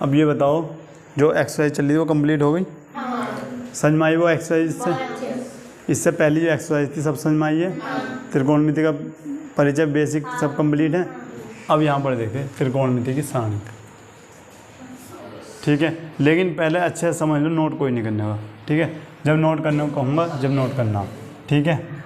अब ये बताओ, जो एक्सरसाइज चल रही है वो कंप्लीट हो गई? समझ में आई वो एक्सरसाइज से? इससे पहली जो एक्सरसाइज थी सब समझ में आई है? त्रिकोणमिति का परिचय बेसिक सब कंप्लीट है। अब यहाँ पर देखते हैं त्रिकोणमिति की सारणी। ठीक है, लेकिन पहले अच्छे से समझ लो, नोट कोई नहीं करने का। ठीक है, जब नोट करने को कहूँगा जब नोट करना। ठीक है,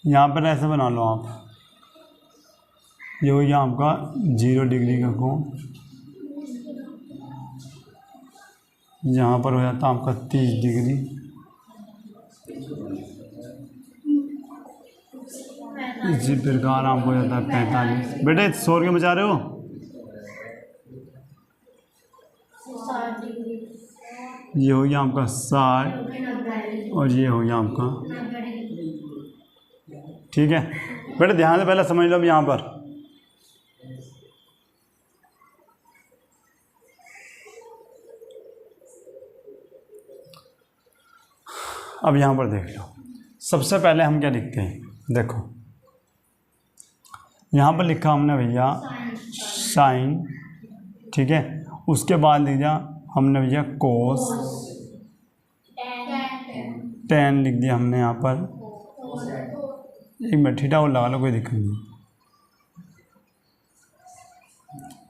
यहाँ पर ऐसे बना लो आप, ये हो गया आपका 0 डिग्री का कोण, यहाँ पर हो जाता है आपका 30 डिग्री, इसी प्रकार आपको हो जाता है 45। बेटे शोर क्यों मचा रहे हो? ये हो गया आपका 60 और ये हो गया आपका। ठीक है बेटे, ध्यान से पहले समझ लो। अब यहाँ पर अब यहाँ पर देख लो, सबसे पहले हम क्या लिखते हैं? देखो यहाँ पर लिखा हमने भैया साइन। ठीक है, उसके बाद लिख दिया हमने भैया कोस, टेन लिख दिया हमने यहाँ पर। एक मिनट थीटा और लगा लो, कोई दिक्कत नहीं।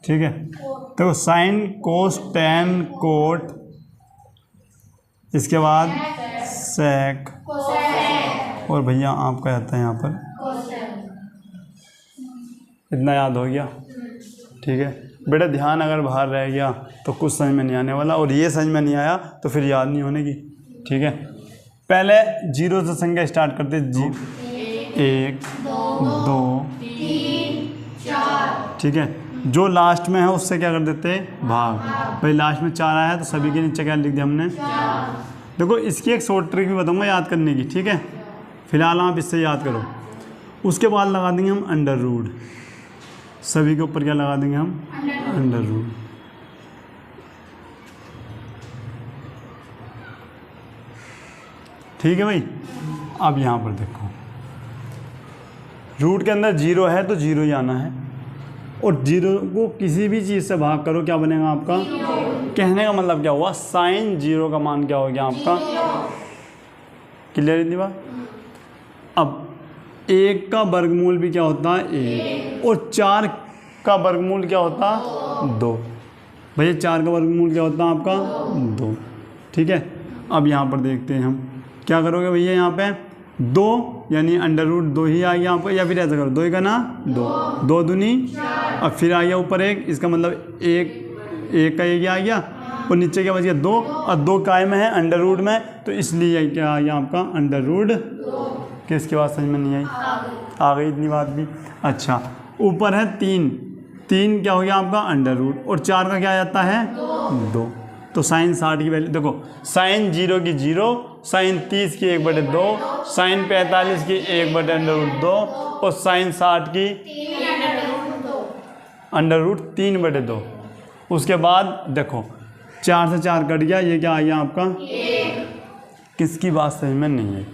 ठीक है, तो साइन कोस टेन कोट, इसके बाद सेक, और भैया आपका आता है यहाँ पर। इतना याद हो गया? ठीक है बेटा, ध्यान अगर बाहर रह गया तो कुछ समझ में नहीं आने वाला, और ये समझ में नहीं आया तो फिर याद नहीं होने की। ठीक है, पहले 0 से संख्या स्टार्ट करते। 1 2 3 4। ठीक है, जो लास्ट में है उससे क्या कर देते हैं? भाग। भाई लास्ट में 4 आया है तो सभी के नीचे क्या लिख दिया हमने? देखो इसकी एक शॉर्ट ट्रिक भी बताऊंगा याद करने की। ठीक है, फिलहाल आप इससे याद करो। उसके बाद लगा देंगे हम अंडर रूट, सभी के ऊपर क्या लगा देंगे हम? Under root. ठीक है भाई, अब यहाँ पर देखो, रूट के अंदर 0 है तो 0 ही आना है, और 0 को किसी भी चीज़ से भाग करो क्या बनेगा आपका? कहने का मतलब क्या हुआ? साइन 0 का मान क्या हो गया आपका? क्लियर इतनी बात? अब 1 का वर्गमूल भी क्या होता है? 1, और 4 का वर्गमूल क्या होता? 2। भैया 4 का वर्गमूल क्या होता है आपका? 2। ठीक है, अब यहाँ पर देखते हैं हम क्या करोगे भैया। यहाँ पे 2 यानी अंडर रूट 2 ही आ गया आपको, या फिर ऐसा करो 2 का ना 2, 2 दूनी, और फिर आ गया ऊपर 1, इसका मतलब 1 का 1 आ गया, और नीचे क्या बच गया? 2, और 2 काय में है? अंडर रूट में, तो इसलिए क्या आ गया आपका? Under root. किसकी बात समझ में नहीं आई? आ गई इतनी बात भी? अच्छा, ऊपर है 3, 3 क्या हो गया आपका? अंडर रूट, और 4 का क्या आ जाता है? 2। तो साइन 60 की वैल्यू देखो, साइन 0 की 0, साइन 30 की 1/2, साइन 45 की 1/√2, और साइन 60 की √3/2। उसके बाद देखो 4 से 4 कट गया, ये क्या आ गया आपका? किसकी बात समझ में नहीं आई?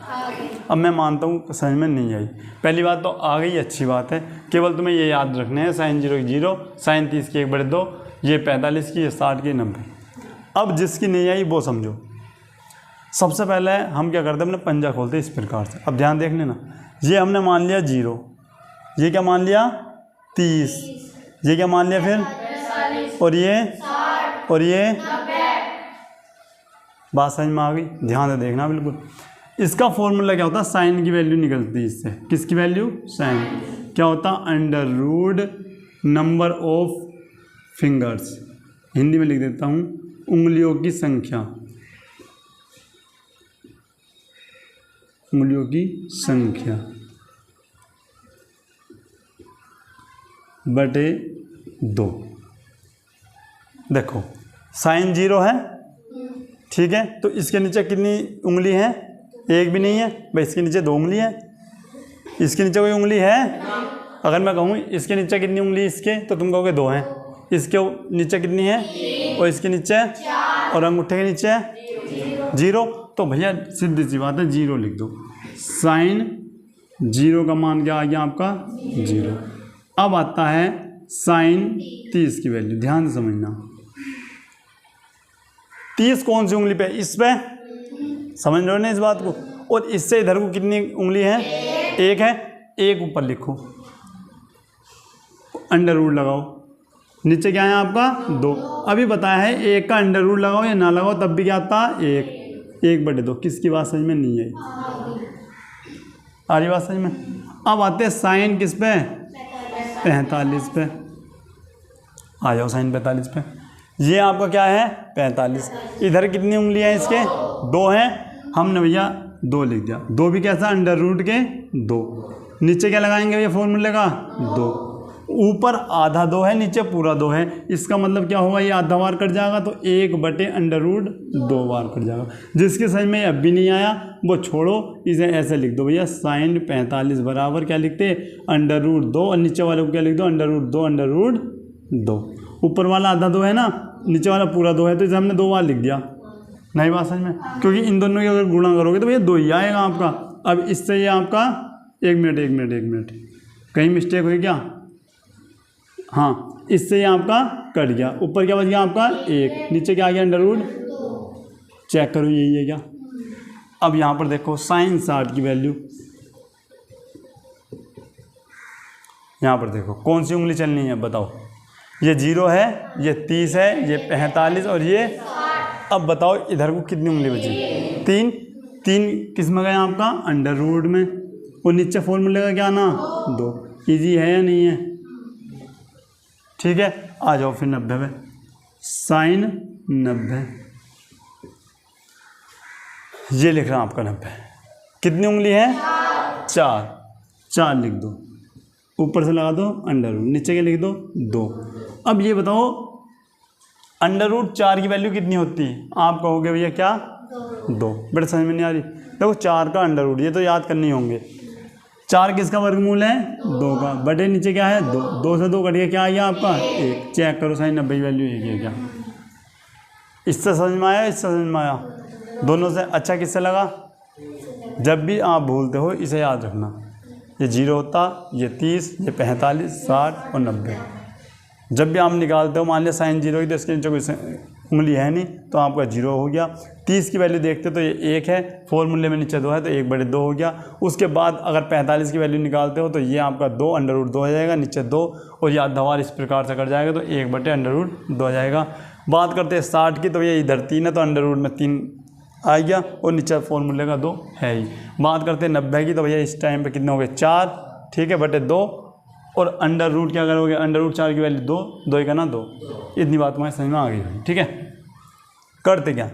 अब मैं मानता हूँ समझ में नहीं आई। पहली बात तो आ गई, अच्छी बात है। केवल तुम्हें ये याद रखने हैं, साइन 0 की 0, साइन 30 की 1/2, ये 45 की, ये 60 की, 90। अब जिसकी नहीं आई वो समझो। सबसे पहले हम क्या करते हैं? अपने पंजा खोलते हैं इस प्रकार से। अब ध्यान देख लेना, ये हमने मान लिया 0, ये क्या मान लिया? 30, ये क्या मान लिया फिर? और ये बात समझ में आ गई? ध्यान से देखना बिल्कुल। इसका फॉर्मूला क्या होता है? साइन की वैल्यू निकलती है इससे। किसकी वैल्यू? साइन। क्या होता? Under root number of fingers, Hindi में लिख देता हूँ, उंगलियों की संख्या, उंगलियों की संख्या। बटे 2। देखो साइन 0 है, ठीक है, तो इसके नीचे कितनी उंगली है? एक भी नहीं है भाई, इसके नीचे 2 उंगली है। इसके नीचे कोई उंगली है? अगर मैं कहूँ इसके नीचे कितनी उंगली इसके, तो तुम कहोगे 2 हैं। इसके नीचे कितनी है? और इसके नीचे और अंगूठे के नीचे 0। तो भैया सीधी सी बात है, 0 लिख दो। साइन 0 का मान क्या आ गया आपका? 0। अब आता है साइन 30 की वैल्यू, ध्यान से समझना। 30 कौन सी उंगली पे? इस पे, समझ रहे हो ना इस बात को? और इससे इधर को कितनी उंगली है? 1 है। 1 ऊपर लिखो, अंडर रूट लगाओ, नीचे क्या है आपका? 2। अभी बताया है 1 का अंडर रूट लगाओ या ना लगाओ तब भी क्या आता? 1 बटे 2। किसकी बात समझ में नहीं आई? आ रही बात समझ में? अब आते हैं साइन किस पे? 45 पे। आ जाओ साइन 45 पे। ये आपका क्या है? 45। इधर कितनी उंगलियां हैं इसके? 2 हैं। हमने भैया 2 लिख दिया। 2 भी कैसा? अंडर रूट के 2। नीचे क्या लगाएंगे भैया फॉर्मूले का? 2। ऊपर आधा 2 है, नीचे पूरा 2 है। इसका मतलब क्या होगा? ये आधा बार कट जाएगा तो 1 बटे अंडर रूट 2 बार कट जाएगा। जिसके समझ में अब भी नहीं आया वो छोड़ो, इसे ऐसे लिख दो भैया, साइन 45 बराबर क्या लिखते? Under root 2। और नीचे वाले को क्या लिख दो? Under root 2 under root 2। ऊपर वाला आधा 2 है ना, नीचे वाला पूरा 2 है, तो इसे हमने 2 बार लिख दिया। नहीं बात समझ में? क्योंकि इन दोनों की अगर गुणा करोगे तो भैया 2 ही आएगा आपका। अब इससे ये आपका 1 मिनट कहीं मिस्टेक हुई क्या? हाँ, इससे ये आपका कट गया। ऊपर क्या बच गया आपका? 1। नीचे क्या आ गया? Under root. चेक करो यही है क्या? अब यहाँ पर देखो साइन 60 की वैल्यू, यहाँ पर देखो कौन सी उंगली चलनी है बताओ? ये 0 है, ये 30 है, ये 45 और ये। अब बताओ इधर को कितनी उंगली बची? 3 किस में गया आपका? अंडर रूट में। और नीचे फॉर्मूले का क्या ना? 2। ईजी है या नहीं है? ठीक है, आ जाओ फिर 90 पे। साइन 90, ये लिख रहा हूँ आपका 90। कितनी उंगली है? 4 लिख दो। ऊपर से लगा दो अंडर रूट, नीचे के लिख दो 2। अब ये बताओ अंडर रूट 4 की वैल्यू कितनी होती है? आप कहोगे भैया क्या? 2। बड़े समझ में नहीं आ रही। देखो 4 का अंडर रूट, ये तो याद करने होंगे। 4 किसका वर्गमूल है? 2 का। बटे नीचे क्या है? 2। 2 से 2 कट गया, क्या आ गया आपका? 1। चेक करो साइन 90 की वैल्यू 1 है क्या? इससे समझ में आया, इससे समझ में आया? दोनों से अच्छा किससे लगा? जब भी आप भूलते हो इसे याद रखना, ये 0 होता, ये 30, ये 45, 60 और 90। जब भी आप निकालते हो, मान लिया साइन 0 की तो इसके नीचे कोई उंगली है नहीं तो आपका 0 हो गया। 30 की वैल्यू देखते तो ये 1 है, फॉर्मूले में नीचे 2 है तो 1 बटे 2 हो गया। उसके बाद अगर 45 की वैल्यू निकालते हो तो ये आपका 2 अंडर रूट 2 हो जाएगा, नीचे 2 और ये आधा बार इस प्रकार से कट जाएगा तो 1 बटे अंडर रूट 2 हो जाएगा। बात करते हैं 60 की, तो ये इधर 3 है तो अंडर रूट में 3 आ गया और नीचे फॉर्मूले का 2 है ही। बात करते हैं 90 की, तो भैया इस टाइम पे कितने हो गए? 4, ठीक है, बटे 2 और अंडर रूट क्या करोगे? अंडर रूट 4 की वैल्यू 2 ही का ना 2। इतनी बात तुम्हारे समझ में आ गई, ठीक है। करते क्या?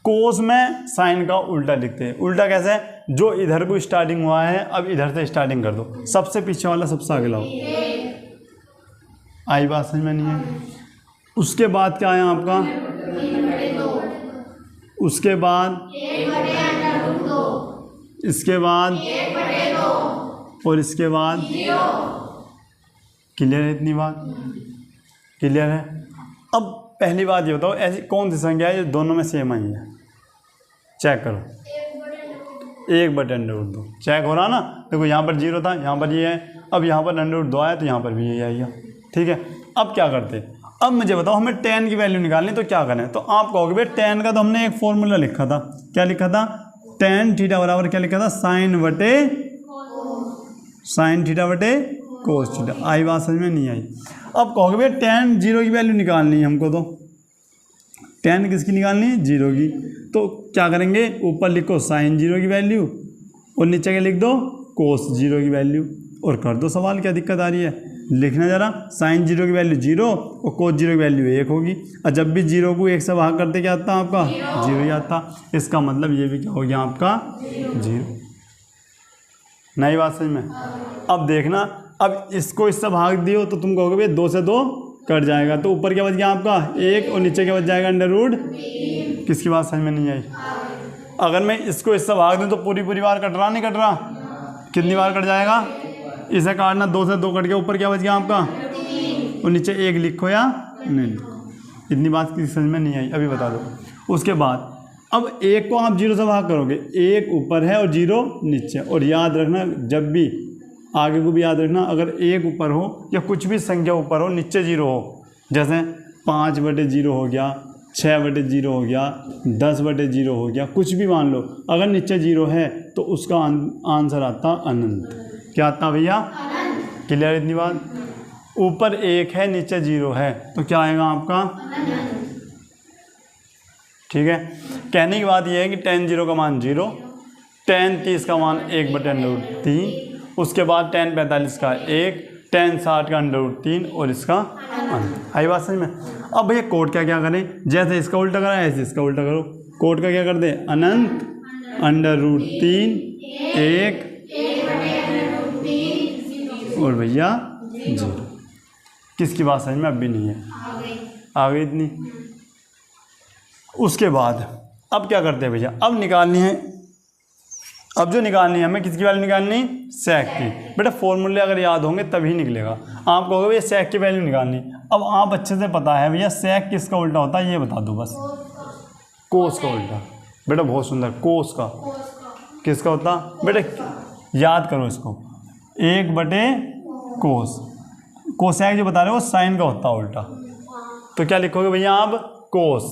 कोस में साइन का उल्टा लिखते हैं। उल्टा कैसे? जो इधर को स्टार्टिंग हुआ है अब इधर से स्टार्टिंग कर दो, सबसे पीछे वाला सबसे आगे लाओ। आई बात समझ में नहीं है? उसके बाद क्या है आपका? उसके बाद इसके बाद और इसके बाद। क्लियर है? इतनी बात क्लियर है? अब पहली बात ये बताओ, ऐसी कौन सी संख्या है जो दोनों में सेम आई है? चेक करो। 1 बटे अंडर रूट 2 चेक हो रहा ना? देखो यहाँ पर 0 था, यहाँ पर ये है, अब यहाँ पर अंडर रूट 2 आया तो यहाँ पर भी यही आएगा, ठीक है। अब क्या करते हैं? अब मुझे बताओ हमें tan की वैल्यू निकालनी, तो क्या करें? तो आप कहोगे भाई tan का तो हमने एक फॉर्मूला लिखा था। क्या लिखा था? tan थीटा बराबर क्या लिखा था? साइन थीटा बटे कोस थीटा। आई बात समझ में नहीं आई? अब कहोगे भाई tan 0 की वैल्यू निकालनी है हमको, तो tan किसकी निकालनी है? 0 की। तो क्या करेंगे? ऊपर लिखो साइन 0 की वैल्यू और नीचे के लिख दो कोस 0 की वैल्यू और कर दो सवाल। क्या दिक्कत आ रही है? लिखना जरा, साइन 0 की वैल्यू 0 और कोस 0 की वैल्यू 1 होगी। और जब भी 0 को 1 से भाग करते क्या आता आपका? 0 ही आता। इसका मतलब ये भी क्या हो गया आपका? 0। नई बात समझ में? अब देखना अब इसको इससे भाग दियो तो तुम कहोगे भैया 2 से 2 कट जाएगा, तो ऊपर क्या बच गया आपका 1 और नीचे क्या बच जाएगा अंडर रूट। किसकी बात समझ में नहीं आई? अगर मैं इसको इससे भाग दूँ तो पूरी बार कट रहा नहीं कट रहा? कितनी बार कट जाएगा? इसे काटना 2 से 2 कट गया, ऊपर क्या बच गया आपका और नीचे 1 लिखो या नहीं लिखो। इतनी बात किसी समझ में नहीं आई? अभी बता दो। उसके बाद अब 1 को आप 0 से भाग करोगे, 1 ऊपर है और 0 नीचे। और याद रखना, जब भी आगे को भी याद रखना, अगर 1 ऊपर हो या कुछ भी संख्या ऊपर हो नीचे 0 हो, जैसे 5/0 हो गया, 6/0 हो गया, 10/0 हो गया, कुछ भी मान लो, अगर नीचे 0 है तो उसका आंसर आता अनंत। क्या आता भैया? क्लियर इतनी बात? ऊपर 1 है नीचे 0 है तो क्या आएगा आपका? ठीक है। कहने की बात यह है कि tan 0 का मान 0, tan 30 का मान 1/√3, उसके बाद tan 45 का 1, tan 60 का √3 और इसका अनंत। आई बात समझ में? अब भैया कोड क्या करें? जैसे इसका उल्टा करा ऐसे इसका उल्टा करो। कोड का क्या कर दे? अनंत √3 1 और भैया 0। किसकी बात समझ में अब भी नहीं है? आ गई इतनी? उसके बाद अब क्या करते हैं भैया? अब निकालनी है, अब जो निकालनी है हमें किसकी वैल्यू निकालनी? सेक की। बेटा फॉर्मूले अगर याद होंगे तभी निकलेगा। आप कहोगे भैया सेक की वैल्यू निकालनी, अब आप अच्छे से पता है भैया सेक किसका उल्टा होता है ये बता दो बस। कोस का उल्टा। बेटा बहुत सुंदर, कोस का किसका होता? बेटा याद करो इसको, 1/कोस। कोसेक जो बता रहे हो वो साइन का होता है उल्टा, तो क्या लिखोगे भैया आप? कोस।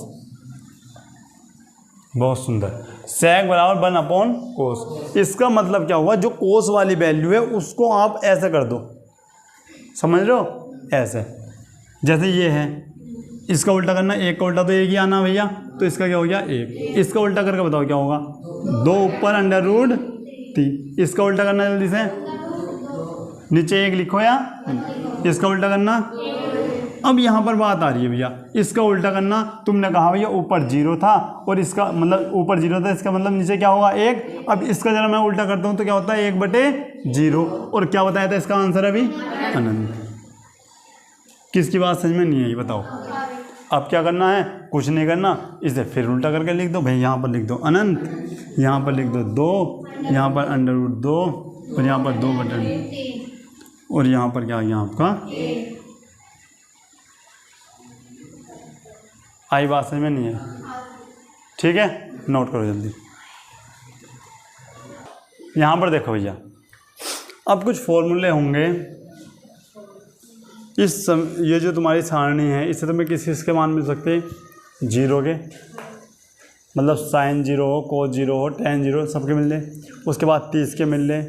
बहुत सुंदर। सेक बराबर 1/कोस। इसका मतलब क्या हुआ? जो कोस वाली वैल्यू है उसको आप ऐसे कर दो, समझ रहे हो? ऐसे जैसे ये है, इसका उल्टा करना, 1 का उल्टा तो 1 ही आना भैया, तो इसका क्या हो गया 1। इसका उल्टा करके बताओ क्या होगा? 2 ऊपर √3। इसका उल्टा करना जल्दी से, नीचे 1 लिखो या इसका उल्टा करना। अब यहाँ पर बात आ रही है भैया, इसका उल्टा करना। तुमने कहा भैया ऊपर 0 था और इसका मतलब ऊपर 0 था, इसका मतलब नीचे क्या होगा 1। अब इसका जरा मैं उल्टा करता हूँ तो क्या होता है 1/0 और क्या बताया था इसका आंसर अभी? अनंत। किसकी बात समझ में नहीं आई बताओ? अब क्या करना है? कुछ नहीं करना, इसे फिर उल्टा करके लिख दो भाई। यहाँ पर लिख दो अनंत, यहाँ पर लिख दो 2, यहाँ पर √2 और यहाँ पर 2/, और यहाँ पर क्या आ गया आपका? आई बात समझ में नहीं है? ठीक है, नोट करो जल्दी। यहाँ पर देखो भैया, अब कुछ फॉर्मूले होंगे ये जो तुम्हारी सारणी है इससे तुम्हें किस चीज़ के मान मिल सकते हैं? 0 के, मतलब साइन 0 हो, कोस 0 हो, tan 0 सबके मिल ले। उसके बाद 30 के मिल ले,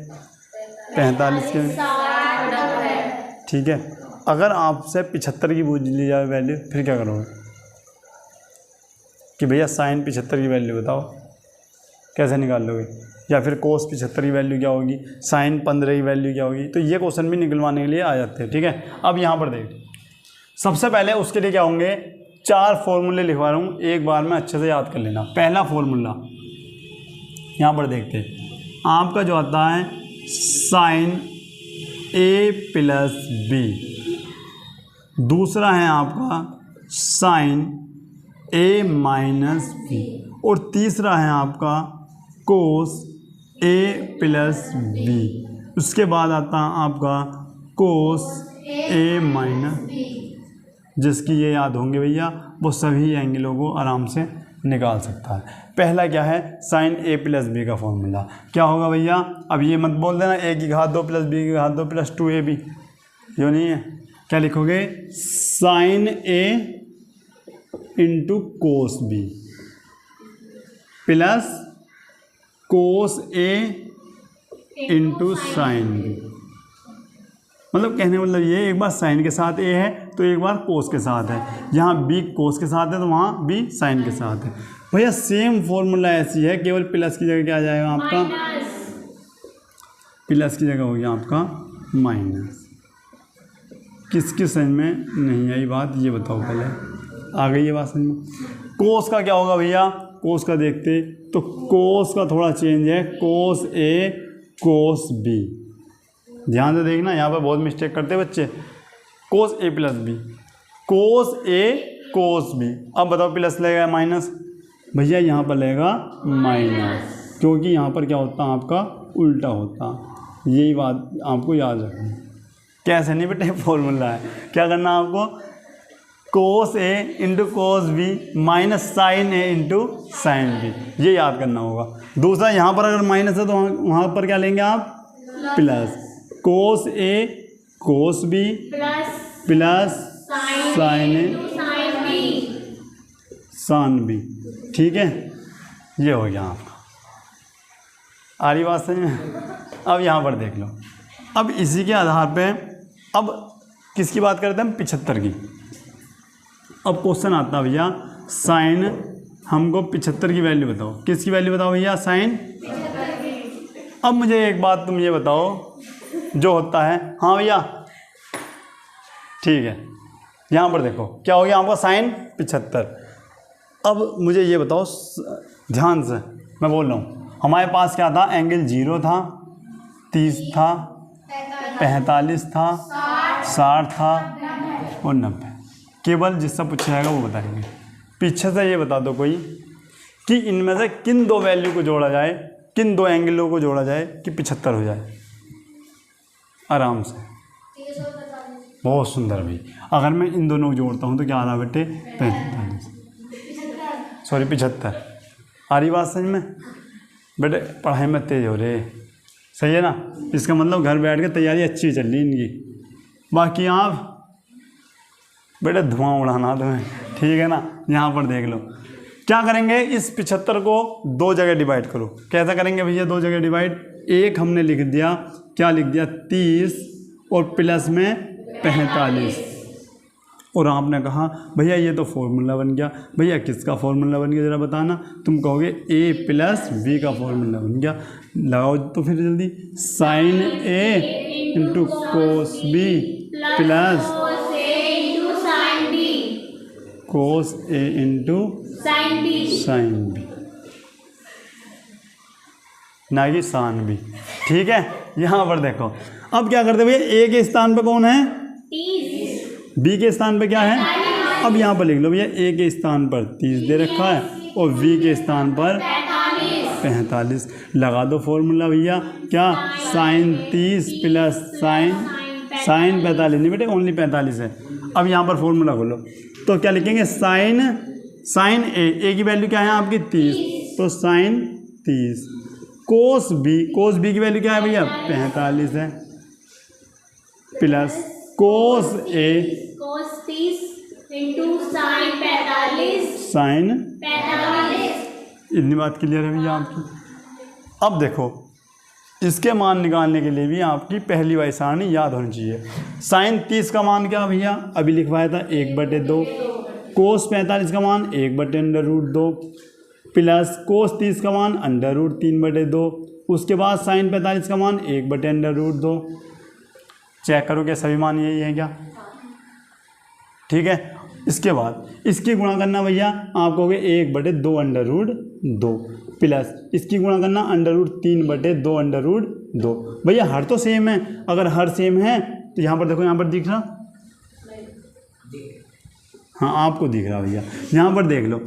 45 के। ठीक है, अगर आपसे 75 की पूछ ली जाए वैल्यू, फिर क्या करोगे? कि भैया साइन 75 की वैल्यू बताओ, कैसे निकाल लोगे? या फिर कोस 75 की वैल्यू क्या होगी, साइन 15 की वैल्यू क्या होगी? तो ये क्वेश्चन भी निकलवाने के लिए आ जाते हैं। ठीक है, अब यहाँ पर देख, सबसे पहले उसके लिए क्या होंगे? 4 फॉर्मूले लिखवा रहा हूँ, एक बार में अच्छे से याद कर लेना। पहला फॉर्मूला यहाँ पर देखते हैं, आपका जो आता है साइन a + b। दूसरा है आपका साइन a - b। और तीसरा है आपका कोस a + b। उसके बाद आता है आपका कोस a - जिसकी ये याद होंगे भैया वो सभी एंगलों को आराम से निकाल सकता है। पहला क्या है? साइन a + b का फॉर्मूला क्या होगा भैया? अब ये मत बोल देना a की घात 2 + b की घात 2 + 2ab, जो नहीं है। क्या लिखोगे? Sine a × cos b plus cos a × sine b। मतलब कहने का मतलब ये, एक बार साइन के साथ a है तो एक बार कोस के साथ है। यहाँ b कोस के साथ है तो वहाँ b साइन के साथ है। भैया सेम फॉर्मूला ऐसी है, केवल प्लस की जगह क्या आ जाएगा आपका? प्लस की जगह हो गया आपका माइनस। किसकी समझ में नहीं आई बात ये बताओ पहले? आ गई ये बात समझ में? कोस का क्या होगा भैया? कोस का देखते तो कोस का थोड़ा चेंज है, कोस a कोस b। ध्यान से देखना, यहाँ पर बहुत मिस्टेक करते हैं बच्चे। कोस ए प्लस बी, कोस ए कोस बी। अब बताओ प्लस लगेगा माइनस, भैया यहाँ पर लगेगा माइनस, क्योंकि यहाँ पर क्या होता है आपका उल्टा होता। यही बात आपको याद रखनी। कैसे नहीं बेटे, फॉर्मूला है। क्या करना आपको, cos A into cos B minus sine A into sine B, ये याद करना होगा। दूसरा, यहाँ पर अगर माइनस है तो वहाँ पर क्या लेंगे आप, प्लस। कोस ए कोस बी प्लस साइन ए सान बी, ठीक है, ये हो गया आपका। आ रही बात समझ में? अब यहाँ पर देख लो। अब इसी के आधार पे अब किसकी बात करते हैं हम, 75 की। अब क्वेश्चन आता भैया, साइन, हमको 75 की वैल्यू बताओ। किसकी वैल्यू बताओ भैया, साइन। अब मुझे एक बात तुम ये बताओ, जो होता है, हाँ भैया ठीक है, यहाँ पर देखो क्या हो गया आपका, साइन 75। अब मुझे ये बताओ ध्यान से, मैं बोल रहा हूँ, हमारे पास क्या था, एंगल 0 था, 30 था, 45 था, 60 था और 90। केवल जिससे पूछा जाएगा वो बताएंगे। पीछे से ये बता दो कोई कि इनमें से किन दो वैल्यू को जोड़ा जाए, किन दो एंगलों को जोड़ा जाए कि 75 हो जाए आराम से। बहुत सुंदर भाई। अगर मैं इन दोनों को जोड़ता हूँ तो क्या आ रहा बेटे, 45 सॉरी 75। आ रही बात समझ में? बेटे पढ़ाई में तेज हो रहे, सही है ना? इसका मतलब घर बैठ के तैयारी अच्छी चल रही इनकी। बाकी आप बेटे धुआं उड़ाना तुम्हें, ठीक है ना? यहाँ पर देख लो क्या करेंगे, इस 75 को दो जगह डिवाइड करो। कैसा करेंगे भैया, दो जगह डिवाइड। एक हमने लिख दिया, क्या लिख दिया, 30 और प्लस में 45। और आपने कहा भैया ये तो फॉर्मूला बन गया। भैया किसका फॉर्मूला बन गया ज़रा बताना। तुम कहोगे ए प्लस बी का फॉर्मूला बन गया। लगाओ तो फिर जल्दी, sine A into cos B plus cos A into sine B, ना कि सान बी, ठीक है? यहाँ पर देखो अब क्या करते भैया, ए के स्थान पे कौन है, बी के स्थान पे क्या है। अब यहाँ पर लिख लो भैया, ए के स्थान पर 30 दे रखा है और बी के स्थान पर 45। लगा दो फॉर्मूला भैया, क्या, साइन 30 प्लस साइन 45 नहीं बेटे, ओनली 45 है। अब यहाँ पर फॉर्मूला खोलो तो क्या लिखेंगे, साइन ए की वैल्यू क्या है आपकी 30, तो साइन 30। कोस बी की वैल्यू क्या है भैया 45 है, प्लस कोस ए कोस 30 इंटू साइन 45 साइन 45। इतनी बात क्लियर है भैया आपकी। अब देखो इसके मान निकालने के लिए भी आपकी पहली वाली सारणी याद होनी चाहिए। साइन 30 का मान क्या भैया, अभी लिखवाया था 1/2। कोस 45 का मान 1/√2 प्लस कोस 30 का मान √3/2। उसके बाद साइन 45 का मान 1/√2। चेक करो क्या सभी मान यही है क्या, ठीक है? इसके बाद इसकी गुणा करना भैया, आप कहोगे 1/2√2 प्लस इसकी गुणा करना √3/2√2। भैया हर तो सेम है, अगर हर सेम है तो यहाँ पर देखो, यहाँ पर दिख रहा, हाँ आपको दिख रहा भैया, यहाँ पर देख लो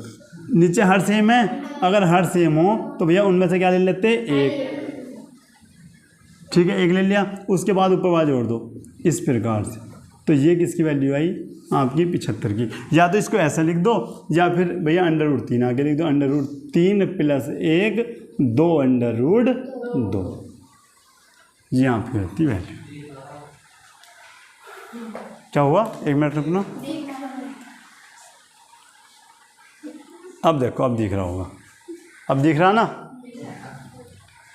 नीचे हर सेम है। अगर हर सेम हो तो भैया उनमें से क्या ले लेते, एक, ठीक है, एक ले लिया। उसके बाद ऊपर वाला जोड़ दो इस प्रकार से, तो ये किसकी वैल्यू आई आपकी 75 की। या तो इसको ऐसा लिख दो या फिर भैया √3 आगे लिख दो, √3 प्लस 1 2/2, ये आपकी रहती वैल्यू। क्या हुआ, एक मिनट रुकना। अब देखो, अब दिख रहा होगा, अब दिख रहा ना।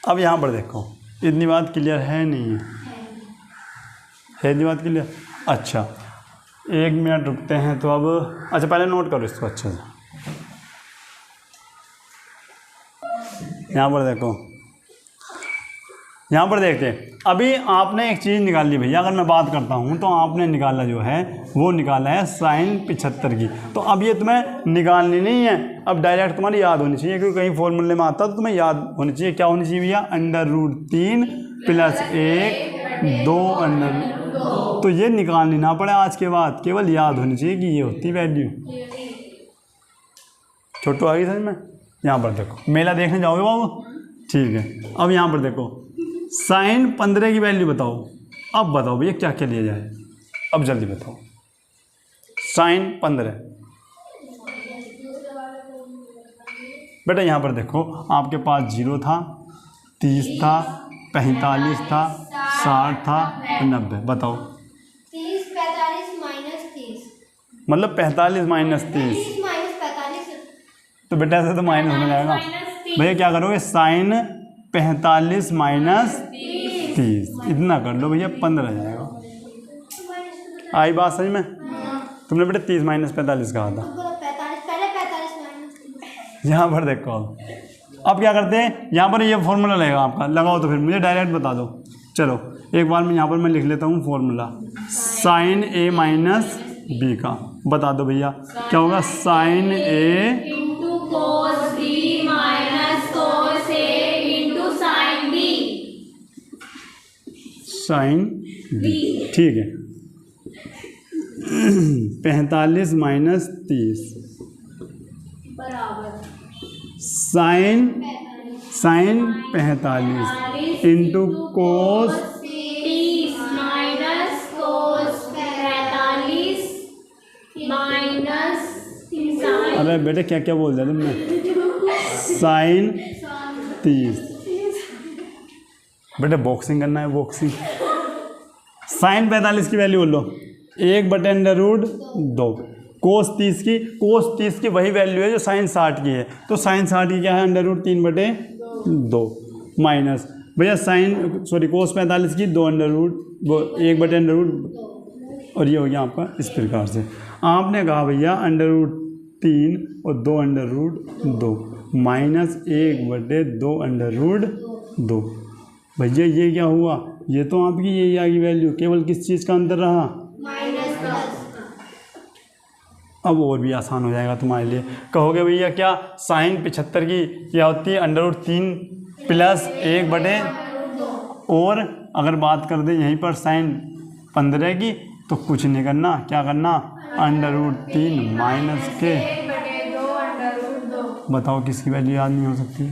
अब यहाँ पर देखो, इतनी बात क्लियर है नहीं है, है इतनी बात क्लियर? अच्छा एक मिनट रुकते हैं तो अब, अच्छा पहले नोट करो इसको अच्छे से। यहाँ पर देखो, यहाँ पर देखते हैं, अभी आपने एक चीज़ निकाल ली भैया। अगर मैं बात करता हूँ तो आपने निकाला जो है वो निकाला है साइन 75 की। तो अब ये तुम्हें निकालनी नहीं है, अब डायरेक्ट तुम्हारी याद होनी चाहिए, क्योंकि कहीं फॉर्मूले में आता तो तुम्हें याद होनी चाहिए। क्या होनी चाहिए भैया, √3 प्लस 1 2 अंडर। तो ये निकालनी ना पड़े आज के बाद, केवल याद होनी चाहिए कि ये होती वैल्यू। छोटू आ गई समझ में। यहाँ पर देखो, मेला देखने जाओगे बाबू, ठीक है। अब यहाँ पर देखो, साइन 15 की वैल्यू बताओ। अब बताओ भैया क्या क्या लिया जाए, अब जल्दी बताओ। साइन 15 बेटा यहाँ पर देखो, आपके पास 0 था, 30 था, 45 था, 60 था, 90। बताओ 30 45 माइनस 30 मतलब 45 माइनस 30। 30 माइनस 45। तो बेटा ऐसे तो माइनस हो जाएगा भैया। क्या करोगे, साइन 45 माइनस 30 इतना कर लो भैया, 15 जाएगा। आई बात समझ में। तुमने बेटा 30 माइनस 45 कहा था। 45 पहले 45 माइनस। यहाँ पर देखो, अब क्या करते हैं, यहाँ पर ये फॉर्मूला लगेगा आपका, लगाओ तो फिर मुझे डायरेक्ट बता दो। चलो एक बार मैं यहाँ पर मैं लिख लेता हूँ formula, sine A minus B का। बता दो भैया क्या होगा, sine A into cos B minus cos A into sine B. Sine B, ठीक है। 45 माइनस 30 बराबर sine 45 into cos 30 minus cos 45 minus sine. अरे बेटे क्या क्या बोल दिया तुमने, साइन 30। बेटे बॉक्सिंग करना है, बॉक्सिंग। साइन 45 की वैल्यू बोलो, 1/√2। कोस 30 की वही वैल्यू है जो साइन 60 की है। तो साइन 60 की क्या है, √3/2 माइनस भैया साइन कोस 45 की 1/√, और ये हो गया आपका इस प्रकार से। आपने कहा भैया √3 और 2/√2 माइनस 1/2/√2। भैया ये क्या हुआ, ये तो आपकी यही आ गई वैल्यू, केवल किस चीज़ का अंतर रहा, माइनस प्लस। अब और भी आसान हो जाएगा तुम्हारे लिए। कहोगे भैया क्या साइन 75 की क्या होती है, √3 प्लस 1/, और अगर बात कर दें यहीं पर साइन 15 की, तो कुछ नहीं करना, क्या करना, √3 माइनस के। बताओ किसकी वैल्यू याद नहीं हो सकती,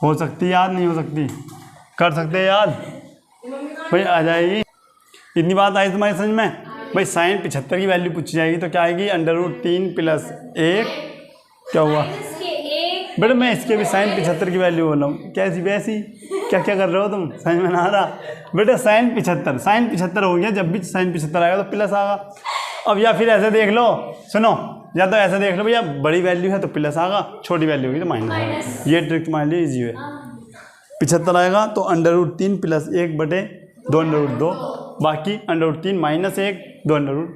हो सकती याद नहीं हो सकती, कर सकते हैं याद भाई, आ जाएगी। इतनी बात आई तुम्हारी समझ में भाई। साइन 75 की वैल्यू पूछी जाएगी तो क्या आएगी, √3 प्लस 1, क्या हुआ बेटा, मैं इसके भी साइन 75 की वैल्यू बोल रहा हूँ, कैसी वैसी, क्या क्या कर रहे हो तुम, समझ में ना आ रहा बेटा। साइन 75 हो गया, जब भी साइन 75 आएगा तो प्लस आएगा। अब या फिर ऐसे देख लो, सुनो, या तो ऐसे देख लो भैया, बड़ी वैल्यू है तो प्लस आएगा, छोटी वैल्यू होगी तो माइनस आएगा। ये ट्रिक तुम्हारे लिए ईजी है। 75 आएगा तो √3 प्लस 1/2/2, बाकी √3 माइनस 1 2/2।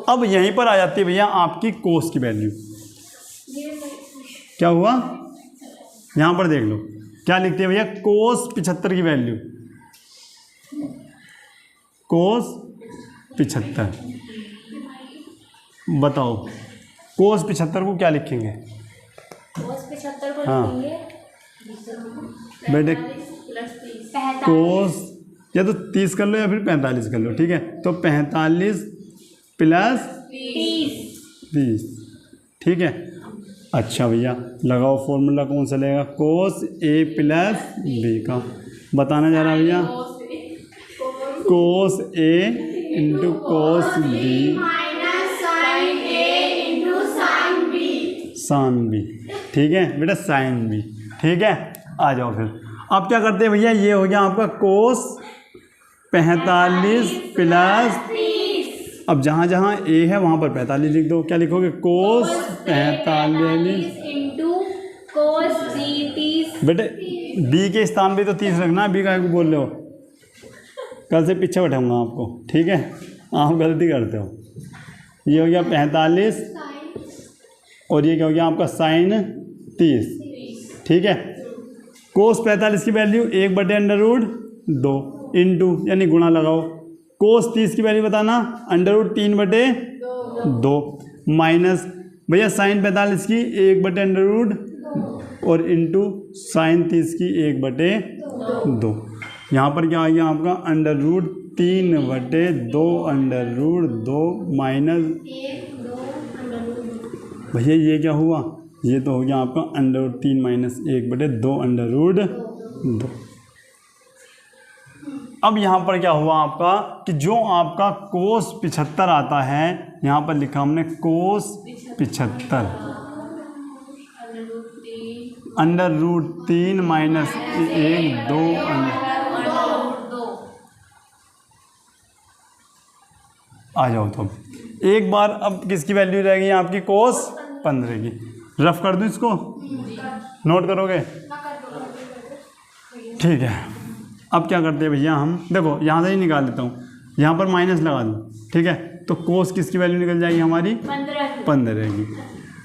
अब यहीं पर आ जाती है भैया आपकी कोस की वैल्यू। क्या हुआ, यहाँ पर देख लो क्या लिखते हैं भैया, कोस 75 की वैल्यू, कोस 75। बताओ कोस 75 को क्या लिखेंगे, कोस 75 को हाँ लिखेंगे बेटे, प्लस 30 कोस या तो 30 कर लो या फिर 45 कर लो, ठीक है। तो 45 प्लस 30, ठीक है। अच्छा भैया लगाओ फॉर्मूला, कौन सा लगेगा, कोस ए प्लस बी का। बताना जा रहा भैया, cos A into cos B minus sine A into sine B. Sine B, ठीक है बेटा, साइन बी, ठीक है। आ जाओ फिर, अब क्या करते हैं भैया, ये हो गया आपका कोस 45 प्लस, अब जहाँ जहाँ ए है वहाँ पर 45 लिख दो। क्या लिखोगे, कोस 45 इंटू कोस बी 30। बेटे बी के स्थान पे तो 30 रखना, बी का बोल रहे हो, कल से पीछे बैठाऊंगा आपको, ठीक है, आप गलती करते हो। ये हो गया 45 और ये क्या हो गया आपका साइन 30, ठीक है। कोस 45 की वैल्यू 1/√2 इंटू यानी गुणा लगाओ, कोस 30 की वैल्यू बताना √3/2 माइनस भैया साइन 45 की 1/√, और इंटू साइन 30 की 1/2। यहाँ पर क्या आ गया आपका under root 3/2 under root 2 minus 1/2 भैया ये क्या हुआ, ये तो हो गया आपका under root 3 minus 1/2 under root 2। अब यहाँ पर क्या हुआ आपका कि जो आपका कोस 75 आता है, यहाँ पर लिखा हमने कोस 75 अंडर रूट 3 माइनस 1/2 आ जाओ। तो एक बार अब किसकी वैल्यू रहेगी आपकी कोस 15 की। रफ कर दूँ इसको, नोट करोगे? ठीक है। अब क्या करते हैं भैया हम, देखो यहाँ से ही निकाल लेता हूँ, यहाँ पर माइनस लगा दूँ, ठीक है। तो कोस किसकी वैल्यू निकल जाएगी हमारी 15 की।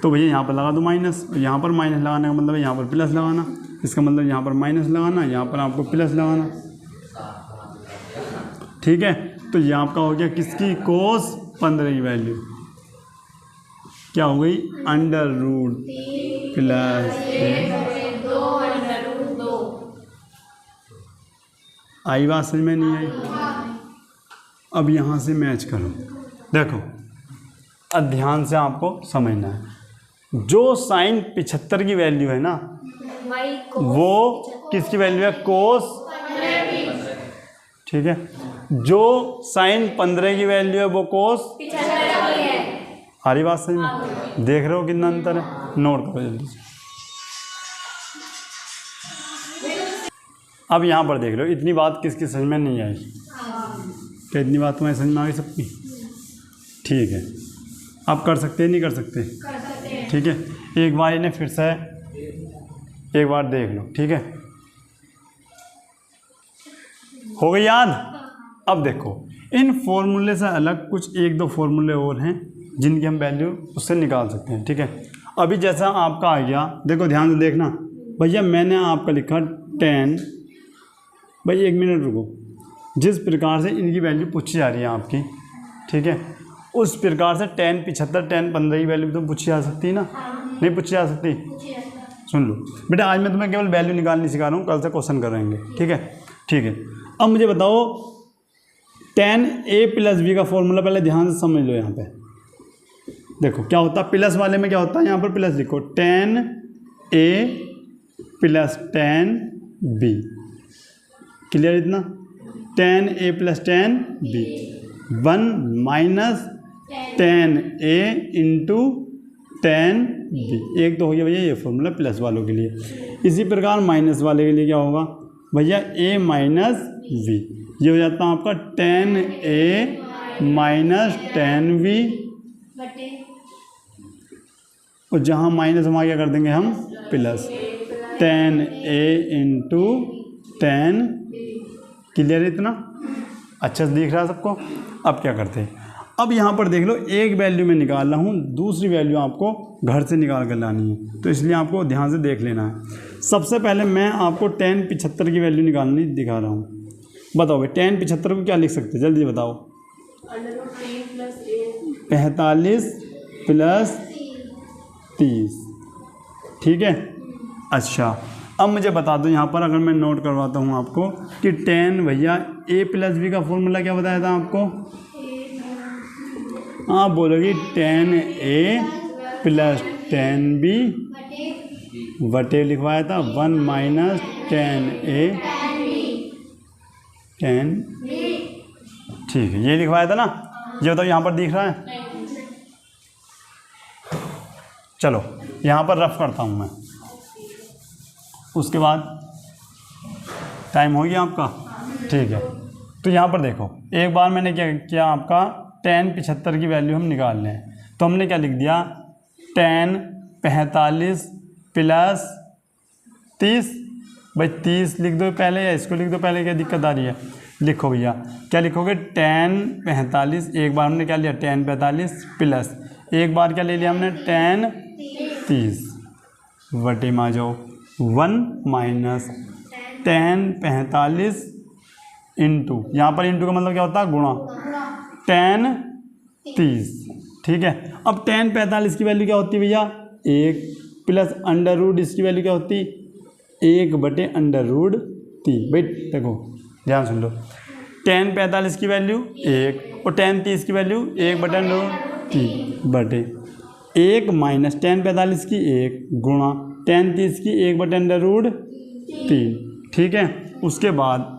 तो भैया यहाँ पर लगा दो माइनस, यहाँ पर माइनस लगाने का मतलब है यहाँ पर प्लस लगाना, इसका मतलब यहाँ पर माइनस लगाना, यहाँ पर आपको प्लस लगाना, ठीक है। तो ये आपका हो गया किसकी, कोस 15 की वैल्यू क्या हो गई, अंडर रूट प्लस आई बात समझ में नहीं आई। अब यहाँ से मैच करो, देखो अब ध्यान से आपको समझना है, जो साइन 75 की वैल्यू है ना, वो किसकी वैल्यू है, कोस, ठीक है। जो साइन 15 की वैल्यू है वो कोस 75 है। हरी बात सही में देख रहे हो कितना अंतर है, नोट करो जल्दी से। अब यहाँ पर देख लो, इतनी बात किसकी समझ में नहीं आई, क्या इतनी बात तुम्हें समझ में आ गई सबकी? ठीक है। आप कर सकते हैं, नहीं कर सकते? ठीक है। एक बार इन्हें फिर से एक बार देख लो, ठीक है। हो गई याद? अब देखो इन फॉर्मूले से अलग कुछ 1-2 फॉर्मूले और हैं जिनकी हम वैल्यू उससे निकाल सकते हैं, ठीक है। अभी जैसा आपका आ गया, देखो ध्यान से देखना भैया, मैंने आपका लिखा 10, भाई 1 मिनट रुको, जिस प्रकार से इनकी वैल्यू पूछी जा रही है आपकी, ठीक है, उस प्रकार से 10 75 10 15 की वैल्यू तो पूछी जा सकती है ना, नहीं पूछी जा सकती? सुन लो बेटा, आज मैं तुम्हें केवल वैल्यू निकालनी सिखा रहा हूँ, कल से क्वेश्चन करेंगे, ठीक है। ठीक है। अब मुझे बताओ 10a + b का फॉर्मूला पहले ध्यान से समझ लो। यहाँ पे देखो क्या होता है, प्लस वाले में क्या होता है, यहाँ पर प्लस लिखो, 10a + 10b, क्लियर इतना? 10a + 10b 1 - 10a × 10b, एक तो हो गया भैया ये फॉर्मूला प्लस वालों के लिए। इसी प्रकार माइनस वाले के लिए क्या होगा भैया, a - b, ये हो जाता है आपका 10a - 10b, और जहाँ माइनस वहाँ क्या कर देंगे हम, प्लस 10a × 10, क्लियर इतना? अच्छा से दिख रहा है सबको? अब क्या करते हैं, अब यहाँ पर देख लो, एक वैल्यू में निकाल रहा हूँ, दूसरी वैल्यू आपको घर से निकाल कर लानी है, तो इसलिए आपको ध्यान से देख लेना है। सबसे पहले मैं आपको 10 75 की वैल्यू निकालनी दिखा रहा हूँ। बताओ भाई 10 75 को क्या लिख सकते हैं, जल्दी बताओ। 45 + 30, ठीक है। अच्छा अब मुझे बता दो यहाँ पर, अगर मैं नोट करवाता हूँ आपको कि 10 भैया a + b का फॉर्मूला क्या बताया था आपको? आप बोलोगे 10a + 10b बटे लिखवाया था 1 - 10a 10, ठीक है, ये लिखवाया था ना। ये बताओ यहाँ पर दिख रहा है? चलो यहाँ पर रफ करता हूँ मैं, उसके बाद टाइम हो गया आपका, ठीक है। तो यहाँ पर देखो, एक बार मैंने क्या किया, आपका 10 75 की वैल्यू हम निकाल लें, तो हमने क्या लिख दिया, 10 45 + 30, भाई 30 लिख दो पहले या इसको लिख दो पहले, क्या दिक्कत आ रही है? लिखो भैया, क्या लिखोगे, 10 45, एक बार हमने क्या लिया 10 45 प्लस एक बार क्या ले लिया हमने 10 30 बटे में आ जाओ 1 - 10 45 इंटू, यहाँ पर इंटू का मतलब क्या होता है, गुणा 10 30, ठीक है। अब 10 45 की वैल्यू क्या होती है भैया, 1 प्लस अंडर रूट, इसकी वैल्यू क्या होती है 1/√3। भाई देखो ध्यान सुन लो, tan 45 की वैल्यू 1 और tan 30 की वैल्यू 1/√3 माइनस tan 45 की 1 गुणा tan 30 की 1/√3। ठीक है, उसके बाद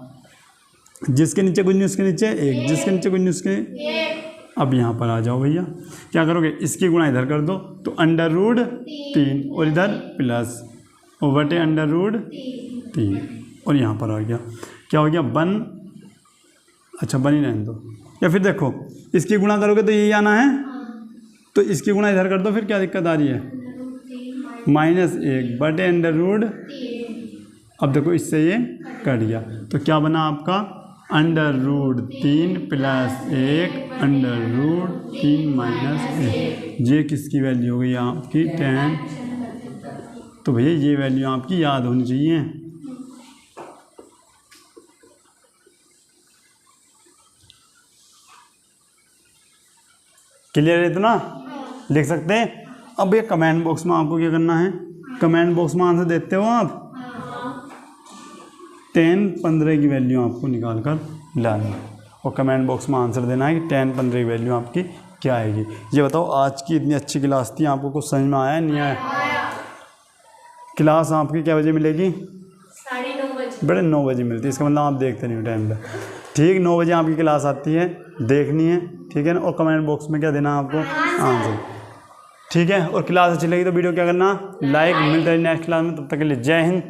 जिसके नीचे कुछ नहीं उसके नीचे 1, जिसके नीचे कुछ नहीं उसके। अब यहाँ पर आ जाओ भैया, क्या करोगे, इसकी गुणा इधर कर दो तो √3 और इधर प्लस बटे √3 और यहाँ पर आ गया, क्या हो गया 1। अच्छा 1 ही रहने दो, या फिर देखो इसकी गुणा करोगे तो यही आना है, तो इसकी गुणा इधर कर दो, फिर क्या दिक्कत आ रही है, -1 बटे √3। अब देखो इससे ये कट गया, तो क्या बना आपका √3 प्लस 1 √3 माइनस 1। ये किसकी वैल्यू हो गई आपकी 10। तो भैया ये वैल्यू आपकी याद होनी चाहिए। क्लियर है इतना, लिख सकते हैं। अब ये कमेंट बॉक्स में आपको क्या करना है, कमेंट बॉक्स में आंसर देते हो आप, 10 15 की वैल्यू आपको निकाल कर लानी है और कमेंट बॉक्स में आंसर देना है कि 10 15 की वैल्यू आपकी क्या आएगी। ये बताओ आज की इतनी अच्छी क्लास थी, आपको कुछ समझ में आया नहीं आया? क्लास आपकी क्या बजे मिलेगी? 9:30 बजे। बड़े 9 बजे मिलती है, इसका मतलब आप देखते नहीं हो टाइम पे। ठीक, 9 बजे आपकी क्लास आती है, देखनी है, ठीक है ना। और कमेंट बॉक्स में क्या देना है आपको, आंसर। ठीक है, और क्लास अच्छी लगी तो वीडियो क्या करना, लाइक। मिलता है नेक्स्ट क्लास में, तब तक के लिए जय हिंद।